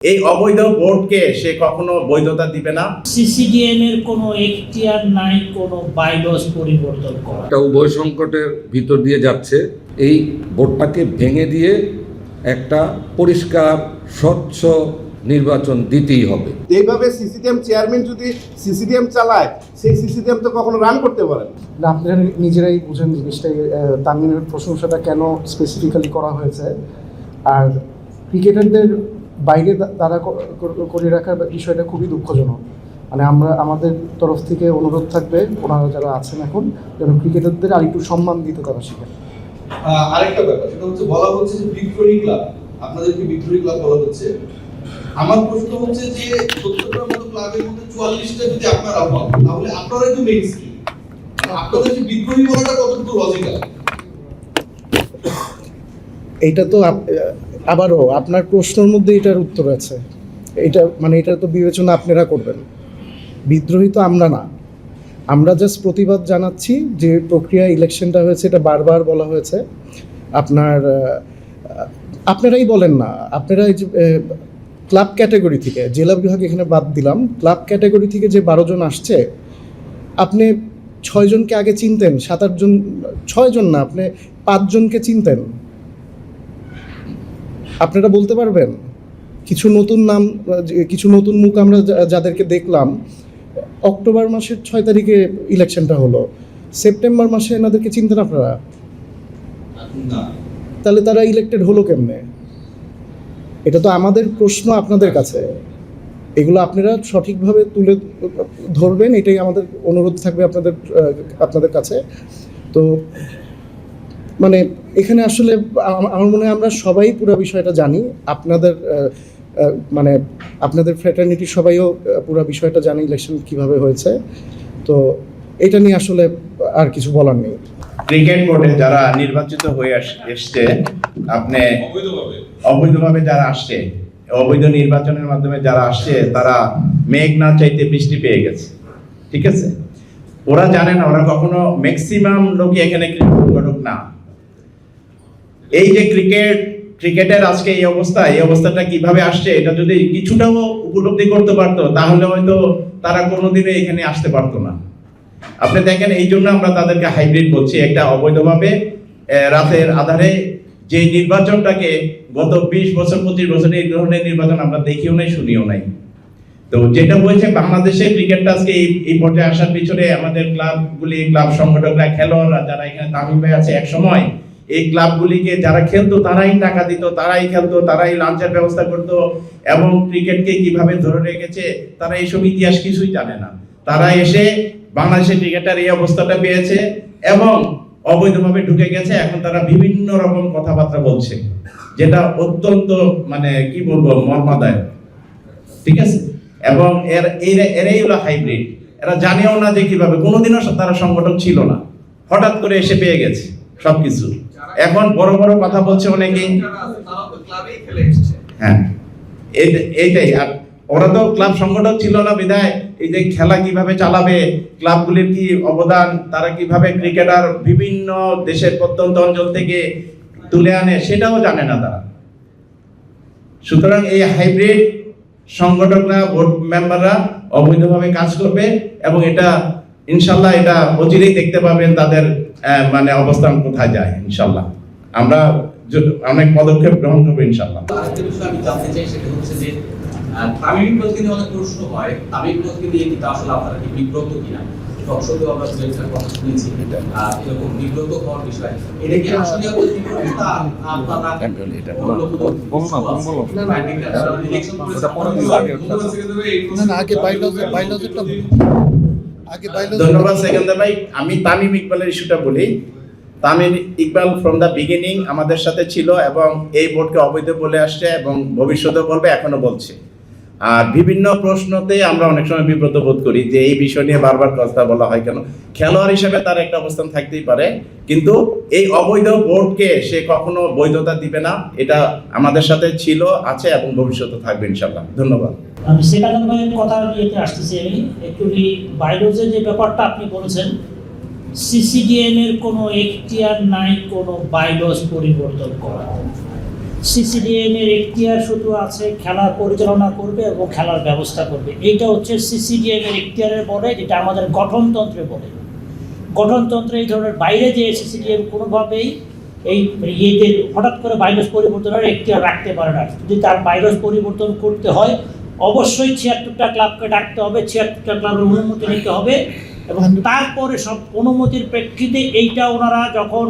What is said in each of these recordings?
এই অবৈধ বোর্ডকে সে কখনো বৈধতা দিবে না। সিসিডিএম এর কোনো এখতিয়ার নাই কোনো বাইলস পরিবর্তন করা। একটা উভয় সংকটের ভিতর দিয়ে যাচ্ছে। এই বোর্ডটাকে ভেঙে দিয়ে একটা পরিষ্কার স্বচ্ছ নির্বাচন দিতেই হবে। এইভাবে সিসিডিএম চেয়ারম্যান যদি সিসিডিএম চালায়, সেই সিসিডিএম তো কখনো রান করতে পারে না। আপনারা নিজেরাই বুঝেন জিনিসটাই, তামিমের প্রশংসাটা কেন স্পেসিফিক্যালি করা হয়েছে। আর ক্রিকেটারদের বাইরে তারা করে রাখার বিষয়টা খুবই দুঃখজনক। মানে আমাদের তরফ থেকে অনুরোধ থাকবে, ওনারা যারা আছেন এখন, যেন ক্রিকেটারদের আর একটু সম্মান দিতে তারা শিখেন। আরেকটা ব্যাপার, সেটা হচ্ছে বলা হচ্ছে যে বিক্রয়ী ক্লাব, আপনাদেরকে বিক্রয়ী ক্লাব বলা হচ্ছে। আমার প্রশ্ন হচ্ছে যে ৭০টার মতো ক্লাবের মধ্যে ৪৪টা যদি আপনারা হন, তাহলে আপনারাই তো মেইন স্ট্রিম। আপনাদের যে বিক্রয়ী বলাটা কতটুকু লজিক্যাল? এইটা তো আবারও আপনার প্রশ্নের মধ্যে এটার উত্তর আছে। এটা তো বিবেচনা আপনারা করবেন। বিদ্রোহী তো আমরা না, আমরা জাস্ট প্রতিবাদ জানাচ্ছি যে প্রক্রিয়া ইলেকশনটা হয়েছে, এটা বারবার বলা হয়েছে। আপনারাই বলেন না, আপনারা এই যে ক্লাব ক্যাটাগরি থেকে, জেলা বিভাগ এখানে বাদ দিলাম, ক্লাব ক্যাটাগরি থেকে যে 12 জন আসছে, আপনি 6 জনকে আগে চিনতেন, 7-8 জন, 6 জন না, আপনি 5 জনকে চিনতেন। আপনারা বলতে পারবেন কিছু নতুন নাম, কিছু নতুন মুখ আমরা যাদেরকে দেখলাম। অক্টোবর মাসের 6 তারিখে ইলেকশনটা হলো, সেপ্টেম্বর মাসে এনাদেরকে চিনতেন আপনারা? না। তাহলে তারা ইলেক্টেড হলো কেমনে? এটা তো আমাদের প্রশ্ন আপনাদের কাছে। এগুলো আপনারা সঠিকভাবে তুলে ধরবেন, এটাই আমাদের অনুরোধ থাকবে আপনাদের কাছে। তো মানে এখানে আসলে আমার মনে হয় আমরা সবাই পুরো বিষয়টা জানি। আপনাদের ফ্র্যাটার্নিটি সবাইও পুরো বিষয়টা জানি, ইলেকশন কিভাবে হয়েছে। তো এটা নিয়ে আসলে আর কিছু বলার নেই। ক্রিকেট বোর্ডে যারা নির্বাচিত হয়ে এসছে, আপনি অবৈধভাবে যারা আসছে, অবৈধ নির্বাচনের মাধ্যমে যারা আসছে, তারা মেঘ না চাইতে বৃষ্টি পেয়ে গেছে। ঠিক আছে, ওরা জানে না, ওরা কখনো ম্যাক্সিমাম লোকই এখানে ক্রিকেট না। এই যে ক্রিকেটের আজকে এই অবস্থাটা কিভাবে আসছে, এটা যদি কিছুটাও উপলব্ধি করতে পারতো, তাহলে হয়তো তারা কোনোদিনও এখানে আসতে পারতো না। আপনি দেখেন, এই জন্য আমরা তাদেরকে হাইব্রিড বলছি। একটা অবৈধভাবে রাতের আধারে যে নির্বাচনটাকে গত 20 বছর 25 বছরে এই ধরনের নির্বাচন আমরা দেখিও নাই, শুনিও নাই। তো যেটা হয়েছে, বাংলাদেশে ক্রিকেটটা আজকে এই পর্যায়ে আসার পিছনে আমাদের ক্লাবগুলি, ক্লাব সংগঠকরা, খেলোয়াড়রা যারা এখানে তামিম ভাই আছে, এক সময় এই ক্লাবগুলিকে যারা খেলতো তারাই টাকা দিত, তারাই খেলতো, তারাই লাঞ্চের ব্যবস্থা করতো, এবং ক্রিকেটকে কিভাবে ধরে রেখেছে তারা এইসব ইতিহাস কিছুই জানে না। তারা এসে বাংলাদেশের ক্রিকেটার এই অবস্থাটা পেয়েছে এবং অবৈধভাবে ঢুকে গেছে। এখন তারা বিভিন্ন রকম কথাবার্তা বলছে, যেটা অত্যন্ত কি বলবো, মর্মাদায়ক। ঠিক আছে, এবং এরাই হলো হাইব্রিড। এরা জানেও না যে কিভাবে, কোনোদিনও তারা সংগঠন ছিল না, হঠাৎ করে এসে পেয়ে গেছে সবকিছু। এখন বড় বড় কথা বলছে অনেকেই। হ্যাঁ, এইটাই। আর ওরা তো ক্লাব সংগঠন ছিল না বিধায় এই যে খেলা কিভাবে চালাবে, ক্লাবগুলির কি অবদান, তারা কিভাবে ক্রিকেটার বিভিন্ন দেশের প্রত্যন্ত অঞ্চল থেকে তুলে আনে, সেটাও জানে না তারা। সুতরাং এই হাইব্রিড সংগঠকরা, বোর্ড মেম্বাররা অবৈধভাবে কাজ করবে, এবং এটা ইনশাল্লাহ এটা অচিরেই দেখতে পাবেন তাদের অবস্থান কোথায় যায়। ইনশাল্লাহ আমরা অনেক পদক্ষেপ গ্রহণ করবো ইনশাল্লাহ। আরেকটা বিষয় আমি জানতে চাই, সেটা হচ্ছে যে তামিম ইকবালকে নিয়ে অনেক প্রশ্ন হয়। তামিম ইকবালকে নিয়ে কিন্তু আসলে আপনারা কি বিব্রত কিনা? সংসদে আমরা একটা কথা শুনেছি, এরকম বিব্রত হওয়ার বিষয়। এটা কি আসলে ধন্যবাদ সেকেন্দার ভাই। আমি তামিম ইকবালের ইস্যুটা বলি। Tamim Iqbal from the beginning আমাদের সাথে ছিল এবং এই বোর্ডকে অবৈধ বলে আসছে এবং ভবিষ্যতেও বলবে, এখনো বলছে। আর বিভিন্ন প্রশ্নতে আমরা অনেক সময় বিব্রত বোধ করি যে এই বিষয় নিয়ে বারবার কথা বলা হয় কেন। খেলোয়াড় হিসেবে তার একটা অবস্থান থাকতেই পারে, কিন্তু এই অবৈধ বোর্ডকে সে কখনো বৈধতা দিবে না। এটা আমাদের সাথে ছিল, আছে এবং ভবিষ্যতে থাকবে ইনশাল্লাহ। ধন্যবাদ। আমি সেকান্দার ভাইয়ের কথা নিয়ে আসতেছি। আমি একটু বাইলসের যে ব্যাপারটা আপনি বলেছেন, সিসিডিএম এর কোনো এখতিয়ার নাই কোনো বাইলস পরিবর্তন করা। সিসিডিএম এর এখতিয়ার শুধু আছে খেলা পরিচালনা করবে এবং খেলার ব্যবস্থা করবে। এইটা হচ্ছে সিসিডিএম এর এখতিয়ারের বলে, যেটা আমাদের গঠনতন্ত্রে বলে। গঠনতন্ত্রে এই ধরনের বাইরে যে সিসিডিএম কোনোভাবেই এই ইয়েদের হঠাৎ করে ভাইরাস পরিবর্তনের এখতিয়ার রাখতে পারে না। যদি তার ভাইরাস পরিবর্তন করতে হয় অবশ্যই ৭৬টা ক্লাবকে ডাকতে হবে, ৭৬টা ক্লাবের অনুমতি নিতে হবে এবং তারপরে সব অনুমতির প্রেক্ষিতে এইটা ওনারা যখন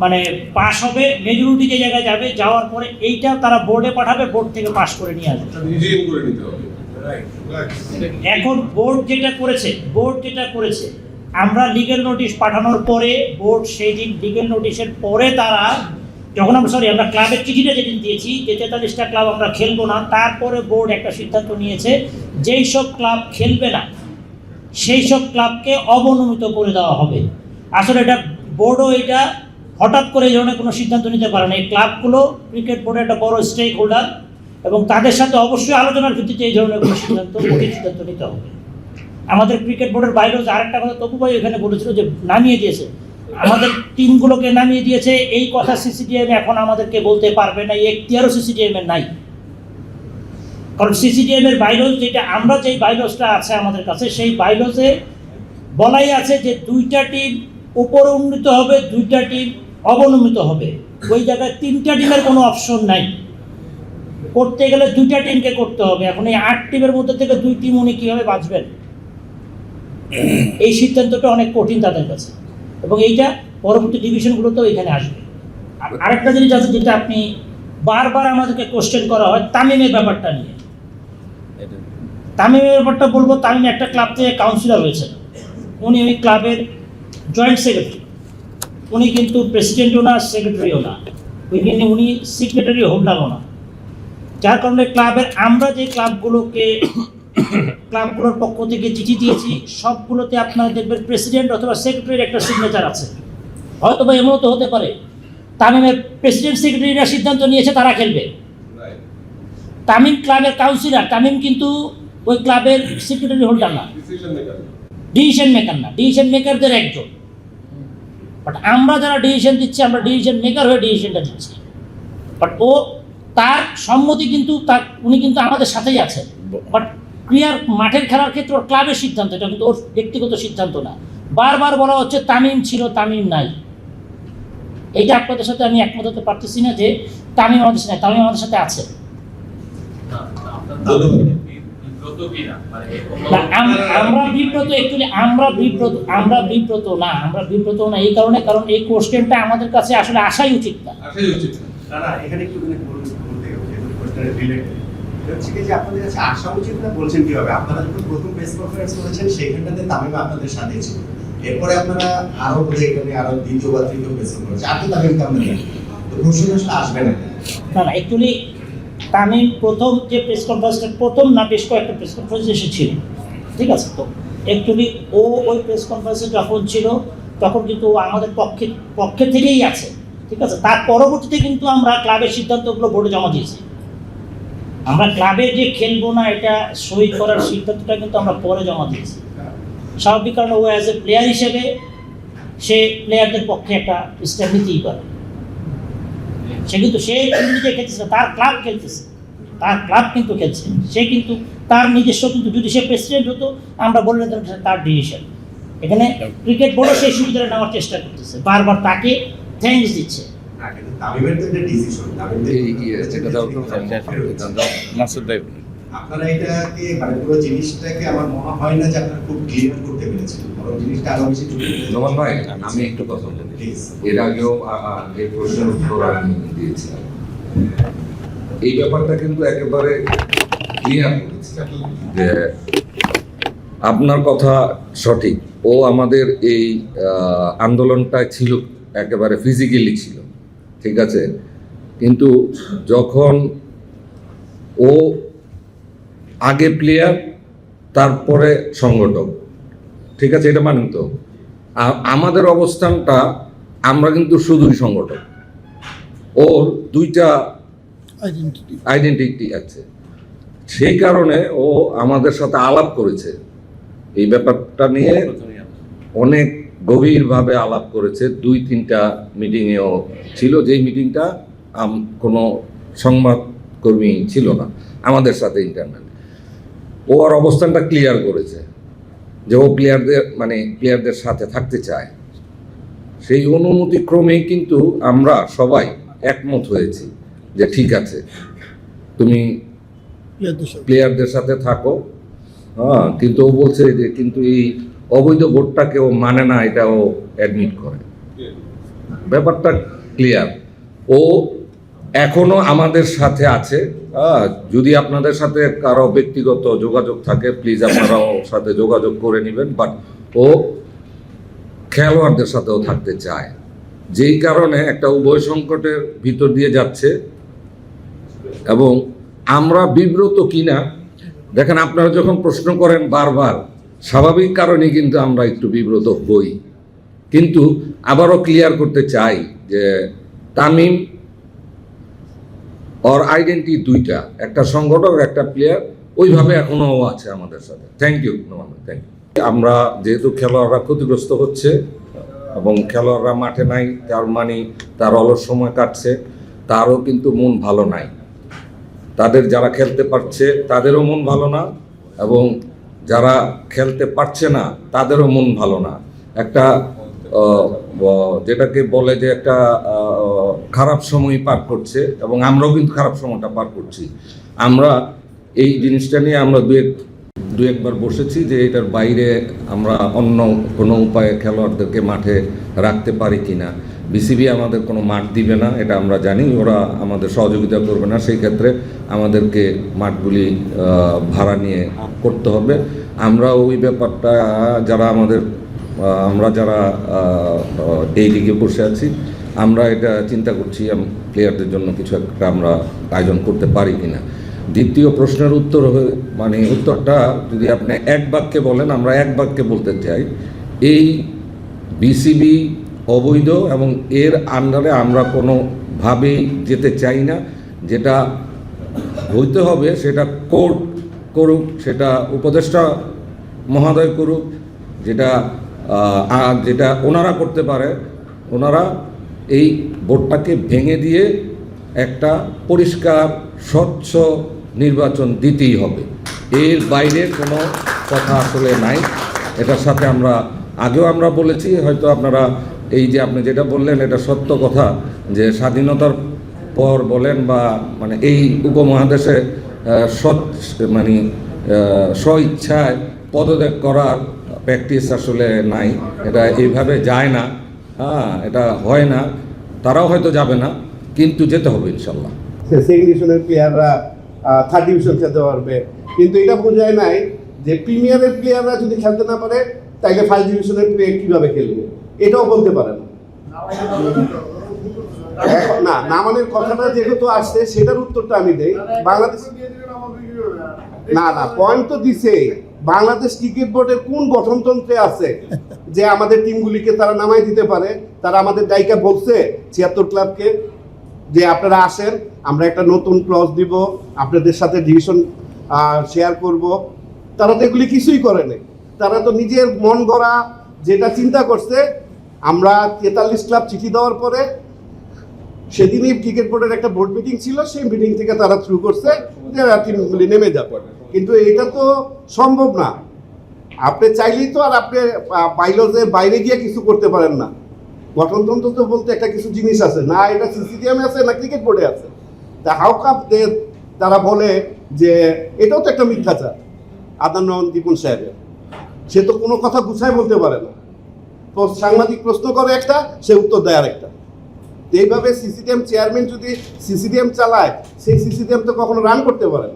মানে পাস হবে, মেজরিটি যে জায়গায় যাবে, যাওয়ার পরে এইটা তারা বোর্ডে পাঠাবে, বোর্ড থেকে পাস করে নিয়ে আসবে। এখন বোর্ড যেটা করেছে আমরা লিগ্যাল নোটিশ পাঠানোর পরে বোর্ড সেই দিন লিগ্যাল নোটিশের পরে তারা যখন আমরা ক্লাবের চিঠিটা যেদিন দিয়েছি যে ৪৩টা ক্লাব আমরা খেলবো না, তারপরে বোর্ড একটা সিদ্ধান্ত নিয়েছে যেই সব ক্লাব খেলবে না সেই সব ক্লাবকে অবনমিত করে দেওয়া হবে। আসলে এটা বোর্ডও এটা হঠাৎ করে এই ধরনের কোনো সিদ্ধান্ত নিতে পারে না। এই ক্লাবগুলো ক্রিকেট বোর্ডের একটা বড় স্টেক হোল্ডার এবং তাদের সাথে অবশ্যই আলোচনার ভিত্তিতে এই ধরনের কোনো সিদ্ধান্ত নিতে হবে। আমাদের ক্রিকেট বোর্ডের বাইরেও যে আরেকটা কথা তপু ভাই এখানে বলেছিল যে নামিয়ে দিয়েছে, আমাদের টিমগুলোকে নামিয়ে দিয়েছে, এই কথা সিসিডিএম এখন আমাদেরকে বলতে পারবে না, এই এখতিয়ারও সিসিডিএম এর নাই। কারণ সিসিডিএম এর বাইলজ যেটা আমরা যেই বাইলজটা আছে আমাদের কাছে, সেই বাইলজে বলাই আছে যে 2টা টিম উপরে উন্নীত হবে, 2টা টিম অবনমিত হবে। ওই জায়গায় 3টা টিমের কোনো অপশন নাই। করতে গেলে 2টা টিমকে করতে হবে। এখন এই 8 টিমের মধ্যে থেকে 2 টিম উনি কীভাবে বাঁচবেন? এই সিদ্ধান্তটা অনেক কঠিন তাদের কাছে এবং এইটা পরবর্তী ডিভিশনগুলোতেও এখানে আসবে। আরেকটা জিনিস আছে যেটা আপনি বারবার আমাদেরকে কোশ্চেন করা হয় তামিমের ব্যাপারটা নিয়ে। তামিমের ব্যাপারটা বলবো, তামিম একটা ক্লাব থেকে কাউন্সিলর হয়েছে, উনি ওই ক্লাবের জয়েন্ট সেক্রেটারি, উনি কিন্তু প্রেসিডেন্টও না, সেক্রেটারিও না, উনি সেক্রেটারি হোল্ডারও না। যার কারণে ক্লাবের আমরা যে ক্লাবগুলোর পক্ষ থেকে চিঠি দিয়েছি সবগুলোতে আপনারা দেখবেন প্রেসিডেন্ট অথবা সেক্রেটারির একটা সিগনেচার আছে। হয়তো বা এমনও তো হতে পারে তামিমের প্রেসিডেন্ট সেক্রেটারিরা সিদ্ধান্ত নিয়েছে তারা খেলবে, তামিম ক্লাবের কাউন্সিলর, তামিম কিন্তু ওই ক্লাবের সেক্রেটারি হোল্ডার না, ডিসিশন মেকার না, ডিসিশন মেকারদের একজন। বাট আমরা যারা ডিসিশন দিচ্ছি আমরা ডিসিশন মেকার হয়ে ডিসিশনটা দিচ্ছি। বাট তার সম্মতি কিন্তু উনি কিন্তু আমাদের সাথেই আছেন। বাট ক্রিয়ার মাঠের খেলার ক্ষেত্রে ওর ক্লাবের সিদ্ধান্ত, এটা কিন্তু ওর ব্যক্তিগত সিদ্ধান্ত না। বারবার বলা হচ্ছে তামিম ছিল, তামিম নাই। এইটা আপনাদের সাথে আমি একমত হতে পারতেছি না যে তামিম আমাদের সাথে, তামিম আমাদের সাথে আছে। আমরা বিব্রত না এই কারণে, কারণ এই কোশ্চেনটা আমাদের কাছে আসলে আসাই উচিত না। এখানে একটু বলতে হচ্ছে কি যে আপনাদের কাছে আসা উচিত না বলছেন কিভাবে? আপনারা যখন প্রথম প্রেস কনফারেন্স করেছেন সেইখানটাতে তামিম আপনাদের সাথে ছিল, এরপরে আপনারা আরো এখানে আরো দ্বিতীয় বা তৃতীয় প্রেস কনফারেন্স আপনি তামিমকে আপনাদের তো প্রশ্ন আসলে আসবে না। অ্যাকচুয়ালি তামিম প্রথম যে প্রেস কনফারেন্সটা, প্রথম না বেশ কয়েকটা প্রেস কনফারেন্স এসেছিল, ঠিক আছে? তো অ্যাকচুয়ালি ওই প্রেস কনফারেন্সে যখন ছিল তখন কিন্তু ও আমাদের পক্ষে থেকেই আছে, ঠিক আছে? তার পরবর্তীতে কিন্তু আমরা ক্লাবের সিদ্ধান্তগুলো বোর্ডে জমা দিয়েছি। আমরা ক্লাবে যে খেলবো না এটা সই করার সিদ্ধান্তটা কিন্তু আমরা পরে জমা দিয়েছি। স্বাভাবিক কারণে ও অ্যাজ এ প্লেয়ার হিসেবে সে প্লেয়ারদের পক্ষে একটা স্ট্যান্ড নিতেই পারে। সে কিন্তু নিজে খেলতেছে না, তার ক্লাব খেলতেছে, তার ক্লাব কিন্তু খেলছে, সে কিন্তু তার নিজস্ব, কিন্তু যদি সে প্রেসিডেন্ট হতো আমরা বললে তার ডিসিশন। এখানে ক্রিকেট বোর্ডও সেই সুবিধাটা নেওয়ার চেষ্টা করতেছে, বারবার তাকে থ্যাঙ্কস দিচ্ছে। আপনারা এটাকে মানে পুরো জিনিসটাকে আমার মনে হয় না যে আপনারা খুব ক্লিয়ার করতে পেরেছেন, বরং জিনিসটা আরো বেশি নোমান ভাই আমি একটু কথা বলি। এর আগেও এই প্রশ্নের উত্তর আমি দিয়েছিলাম। এই ব্যাপারটা কিন্তু একেবারে ক্লিয়ার করেছি যে আপনার কথা সঠিক, ও আমাদের এই আন্দোলনটা ছিল একেবারে ফিজিক্যালি ছিল, ঠিক আছে? কিন্তু যখন ও আগে প্লেয়ার তারপরে সংগঠক, ঠিক আছে, এটা মানেন তো? আমাদের অবস্থানটা আমরা কিন্তু শুধুই সংগঠক, ওর 2টা আইডেন্টিটি আছে। সেই কারণে ও আমাদের সাথে আলাপ করেছে, এই ব্যাপারটা নিয়ে অনেক গভীরভাবে আলাপ করেছে। 2-3টা মিটিংয়েও ছিল, যেই মিটিংটা কোনো সংবাদকর্মী ছিল না আমাদের সাথে ইন্টারনাল। ও আর অবস্থানটা ক্লিয়ার করেছে যে ও প্লেয়ারদের সাথে থাকতে চায়। সেই অনুমতি ক্রমেই কিন্তু আমরা সবাই একমত হয়েছি যে ঠিক আছে, তুমি প্লেয়ারদের সাথে থাকো। হ্যাঁ, কিন্তু ও বলছে যে কিন্তু এই অবৈধ ভোটটাকে ও মানে না, এটা ও অ্যাডমিট করে। ব্যাপারটা ক্লিয়ার। ও এখনো আমাদের সাথে আছে। যদি আপনাদের সাথে কারো ব্যক্তিগত যোগাযোগ থাকে প্লিজ আপনারা ওর সাথে যোগাযোগ করে নেবেন, বাট ও খেলোয়াড়দের সাথেও থাকতে চায়, যেই কারণে একটা উভয় সংকটের ভিতর দিয়ে যাচ্ছে। এবং আমরা বিব্রত কিনা দেখেন, আপনারা যখন প্রশ্ন করেন বারবার, স্বাভাবিক কারণে কিন্তু আমরা একটু বিব্রত হই। কিন্তু আবারও ক্লিয়ার করতে চাই যে তামিম ওর আইডেন্টি দুইটা, একটা সংগঠক, একটা প্লেয়ার, ওইভাবে এখনো আছে আমাদের সাথে। Thank you, thank you. আমরা যেহেতু খেলোয়াড়রা ক্ষতিগ্রস্ত হচ্ছে এবং খেলোয়াড়রা মাঠে নাই, তার মানে তার অলস সময় কাটছে, তারও কিন্তু মন ভালো নাই। তাদের যারা খেলতে পারছে তাদেরও মন ভালো না, এবং যারা খেলতে পারছে না তাদেরও মন ভালো না। একটা যেটাকে বলে যে একটা খারাপ সময় পার করছে, এবং আমরাও কিন্তু খারাপ সময়টা পার করছি। আমরা এই জিনিসটা নিয়ে আমরা দু একবার বসেছি যে এটার বাইরে আমরা অন্য কোনো উপায়ে খেলোয়াড়দেরকে মাঠে রাখতে পারি কিনা। বিসিবি আমাদের কোনো মাঠ দিবে না, এটা আমরা জানি, ওরা আমাদের সহযোগিতা করবে না। সেই ক্ষেত্রে আমাদেরকে মাঠগুলি ভাড়া নিয়ে করতে হবে। আমরা ওই ব্যাপারটা আমরা যারা এই লিগে বসে আছি, আমরা এটা চিন্তা করছি প্লেয়ারদের জন্য কিছু একটা আমরা আয়োজন করতে পারি কিনা। দ্বিতীয় প্রশ্নের উত্তরটা যদি আপনি এক বাক্যে বলেন, আমরা এক বাক্যে বলতে চাই, এই বিসিবি অবৈধ এবং এর আন্ডারে আমরা কোনোভাবেই যেতে চাই না। যেটা হইতে হবে সেটা কোর্ট করুক, সেটা উপদেষ্টা মহোদয় করুক, যেটা ওনারা করতে পারে। ওনারা এই বোর্ডটাকে ভেঙে দিয়ে একটা পরিষ্কার স্বচ্ছ নির্বাচন দিতেই হবে। এর বাইরে কোনো কথা আসলে নাই। এটার সাথে আগেও আমরা বলেছি, হয়তো আপনারা এই যে আপনি যেটা বললেন এটা সত্য কথা, যে স্বাধীনতার পর বলেন বা এই উপমহাদেশে স্বইচ্ছায় পদত্যাগ করার প্র্যাকটিস আসলে নাই। এটা এইভাবে যায় না, এটা হয় না। তারাও হয়তো যাবে না, কিন্তু যেতে হবে ইনশাল্লাহ। সেকেন্ড ডিভিশনের প্লেয়াররা থার্ড ডিভিশন খেলতে পারবে, কিন্তু এটা বোঝায় নাই যে প্রিমিয়ারের প্লেয়াররা যদি খেলতে না পারে তাইলে ফার্স্ট ডিভিশনের প্লেয়ার কিভাবে খেলবে, এটাও বলতে পারে না। না, নামানের কথাটা যেহেতু আসছে সেটার উত্তরটা আমি দেই। বাংলাদেশ না, পয়েন্ট তো দিছে। বাংলাদেশ ক্রিকেট বোর্ডের কোন গঠনতন্ত্রে আছে যে আমাদের টিমগুলিকে তারা নামাই দিতে পারে? তারা আমাদের দায়িকা বলছে 76 ক্লাবকে যে আপনারা আসেন, আমরা একটা নতুন ক্লজ দিব, আপনাদের সাথে ডিভিশন শেয়ার করব। তারা তো এগুলি কিছুই করেনি। তারা তো নিজের মন গড়া যেটা চিন্তা করছে। আমরা 43 ক্লাব চিঠি দেওয়ার পরে সেদিনই ক্রিকেট বোর্ডের একটা বোর্ড মিটিং ছিল, সেই মিটিং থেকে তারা থ্রু করছে যে টিমগুলি নেমে যাবে। কিন্তু এটা তো সম্ভব না। আপনি চাইলেই তো আর আপনি বাইলজের বাইরে গিয়ে কিছু করতে পারেন না। গঠনতন্ত্র তো বলতে একটা কিছু জিনিস আছে না, এটা সিসিডিএমে আছে না ক্রিকেট বোর্ডে আছে। তা হাউ কাপ তারা বলে যে এটাও তো একটা মিথ্যাচার। আদান রহমান দীপন সাহেবের, সে তো কোনো কথা গুছায় বলতে পারে না। তো সাংবাদিক প্রশ্ন করে একটা, সে উত্তর দেয় আরেকটা। এইভাবে সিসিডিএম চেয়ারম্যান যদি সিসিডিএম চালায়, সেই সিসিডিএম তো কখনো রান করতে পারে না।